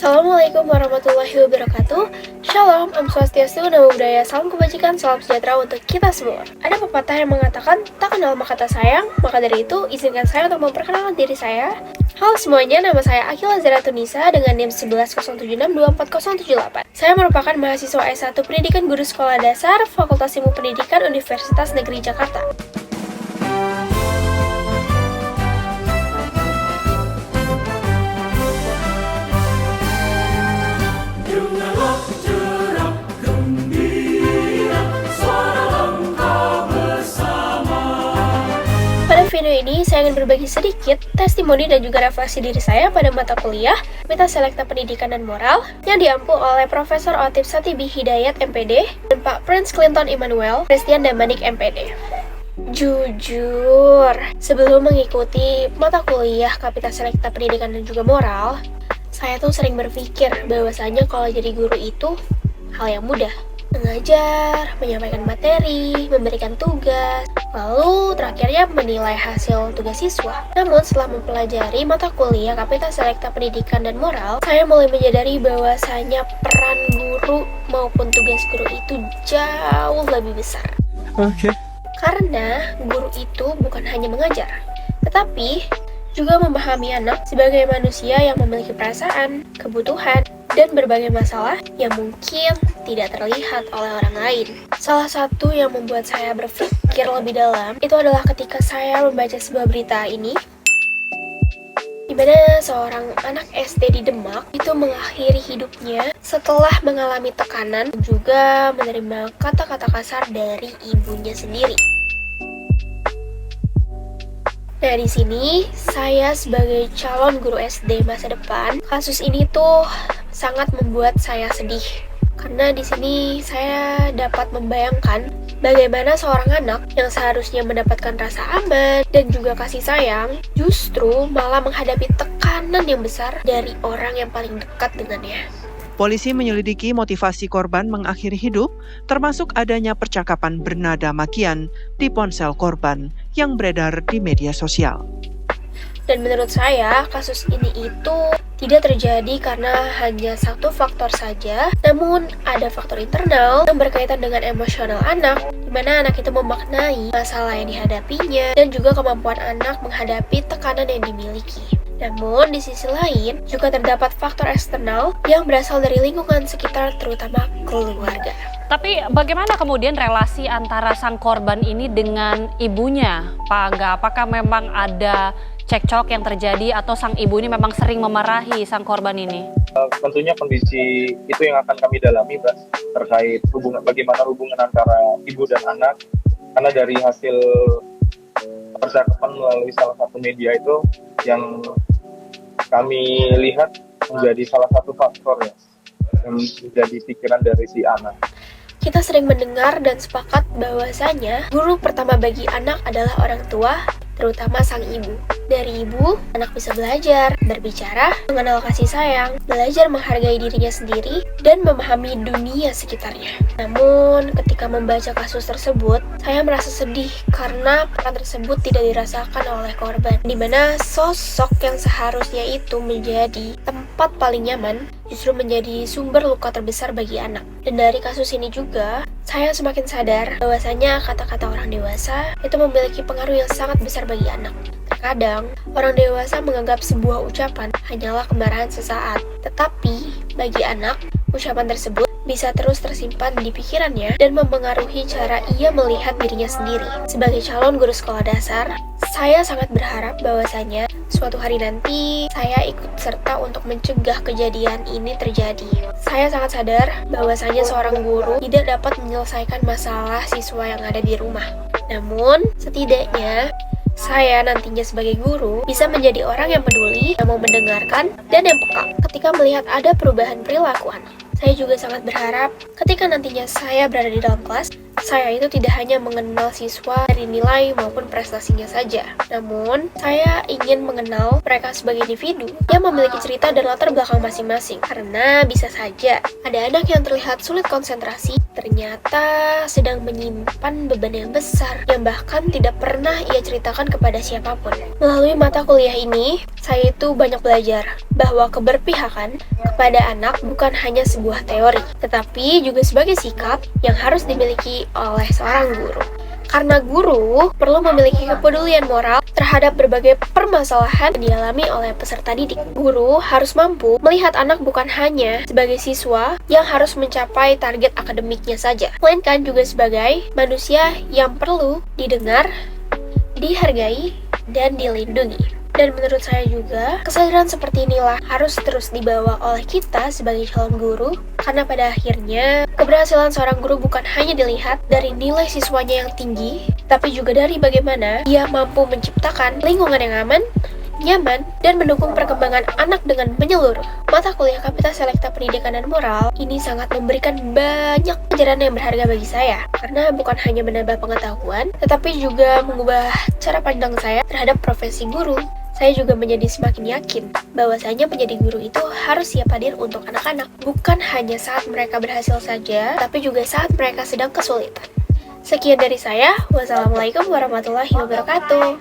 Assalamualaikum warahmatullahi wabarakatuh. Shalom, Om Swastiastu, Namo Buddhaya, salam kebajikan, salam sejahtera untuk kita semua. Ada pepatah yang mengatakan, tak kenal maka tak sayang. Maka dari itu, izinkan saya untuk memperkenalkan diri saya. Halo semuanya, nama saya Akila Zaratunisa dengan NIM 1101624078. Saya merupakan mahasiswa S1 Pendidikan Guru Sekolah Dasar, Fakultas Ilmu Pendidikan Universitas Negeri Jakarta. Pada video ini, saya ingin berbagi sedikit testimoni dan juga refleksi diri saya pada mata kuliah Mita Selekta Pendidikan dan Moral yang diampu oleh Profesor Otif Satibi Hidayat MPD dan Pak Prince Clinton Immanuel Christian Damanik MPD. Jujur, sebelum mengikuti mata kuliah Kapita Selekta Pendidikan dan juga Moral, saya tuh sering berpikir bahwasanya kalau jadi guru itu hal yang mudah. Mengajar, menyampaikan materi, memberikan tugas, lalu terakhirnya menilai hasil tugas siswa. Namun setelah mempelajari mata kuliah Kapita Selekta Pendidikan dan Moral, saya mulai menyadari bahwasanya peran guru maupun tugas guru itu jauh lebih besar. Karena guru itu bukan hanya mengajar, tetapi juga memahami anak sebagai manusia yang memiliki perasaan, kebutuhan, dan berbagai masalah yang mungkin tidak terlihat oleh orang lain. Salah satu yang membuat saya berpikir lebih dalam itu adalah ketika saya membaca sebuah berita ini, di mana seorang anak SD di Demak itu mengakhiri hidupnya setelah mengalami tekanan dan juga menerima kata-kata kasar dari ibunya sendiri. Nah, di sini saya sebagai calon guru SD masa depan, kasus ini tuh sangat membuat saya sedih. Karena di sini saya dapat membayangkan bagaimana seorang anak yang seharusnya mendapatkan rasa aman dan juga kasih sayang, justru malah menghadapi tekanan yang besar dari orang yang paling dekat dengannya. Polisi menyelidiki motivasi korban mengakhiri hidup, termasuk adanya percakapan bernada makian di ponsel korban yang beredar di media sosial. Dan menurut saya, kasus ini itu tidak terjadi karena hanya satu faktor saja, namun ada faktor internal yang berkaitan dengan emosional anak, di mana anak itu memaknai masalah yang dihadapinya dan juga kemampuan anak menghadapi tekanan yang dimiliki. Namun, di sisi lain, juga terdapat faktor eksternal yang berasal dari lingkungan sekitar, terutama keluarga. Tapi bagaimana kemudian relasi antara sang korban ini dengan ibunya, Pak Angga? Apakah memang ada cekcok yang terjadi atau sang ibu ini memang sering memarahi sang korban ini? Tentunya kondisi itu yang akan kami dalami, Bas, terkait bagaimana hubungan antara ibu dan anak. Karena dari hasil percakapan melalui salah satu media itu yang kami lihat menjadi salah satu faktor ya, yang menjadi pikiran dari si anak. Kita sering mendengar dan sepakat bahwasanya guru pertama bagi anak adalah orang tua, terutama sang ibu. Dari ibu, anak bisa belajar, berbicara, mengenal kasih sayang, belajar menghargai dirinya sendiri, dan memahami dunia sekitarnya. Namun, ketika membaca kasus tersebut, saya merasa sedih karena peran tersebut tidak dirasakan oleh korban, di mana sosok yang seharusnya itu menjadi tempat paling nyaman justru menjadi sumber luka terbesar bagi anak. Dan dari kasus ini juga, saya semakin sadar bahwasanya kata-kata orang dewasa itu memiliki pengaruh yang sangat besar bagi anak. Terkadang, orang dewasa menganggap sebuah ucapan hanyalah kemarahan sesaat. Tetapi, bagi anak, ucapan tersebut bisa terus tersimpan di pikirannya dan mempengaruhi cara ia melihat dirinya sendiri. Sebagai calon guru sekolah dasar, saya sangat berharap bahwasanya suatu hari nanti saya ikut serta untuk mencegah kejadian ini terjadi. Saya sangat sadar bahwasanya seorang guru tidak dapat menyelesaikan masalah siswa yang ada di rumah. Namun, setidaknya saya nantinya sebagai guru bisa menjadi orang yang peduli, yang mau mendengarkan, dan yang peka ketika melihat ada perubahan perilaku anak. Saya juga sangat berharap ketika nantinya saya berada di dalam kelas, saya itu tidak hanya mengenal siswa dari nilai maupun prestasinya saja, namun saya ingin mengenal mereka sebagai individu yang memiliki cerita dan latar belakang masing-masing. Karena bisa saja ada anak yang terlihat sulit konsentrasi, ternyata sedang menyimpan beban yang besar yang bahkan tidak pernah ia ceritakan kepada siapapun. Melalui mata kuliah ini, saya itu banyak belajar bahwa keberpihakan kepada anak bukan hanya sebuah teori, tetapi juga sebagai sikap yang harus dimiliki oleh seorang guru. Karena guru perlu memiliki kepedulian moral terhadap berbagai permasalahan yang dialami oleh peserta didik. Guru harus mampu melihat anak bukan hanya sebagai siswa yang harus mencapai target akademiknya saja, melainkan juga sebagai manusia yang perlu didengar, dihargai, dan dilindungi. Dan menurut saya juga, kesadaran seperti inilah harus terus dibawa oleh kita sebagai calon guru, karena pada akhirnya, keberhasilan seorang guru bukan hanya dilihat dari nilai siswanya yang tinggi, tapi juga dari bagaimana ia mampu menciptakan lingkungan yang aman, nyaman, dan mendukung perkembangan anak dengan menyeluruh. Mata kuliah Kapita Selekta Pendidikan dan Moral ini sangat memberikan banyak pelajaran yang berharga bagi saya, karena bukan hanya menambah pengetahuan, tetapi juga mengubah cara pandang saya terhadap profesi guru. Saya juga menjadi semakin yakin bahwasanya menjadi guru itu harus siap hadir untuk anak-anak, bukan hanya saat mereka berhasil saja, tapi juga saat mereka sedang kesulitan. Sekian dari saya, wassalamualaikum warahmatullahi wabarakatuh.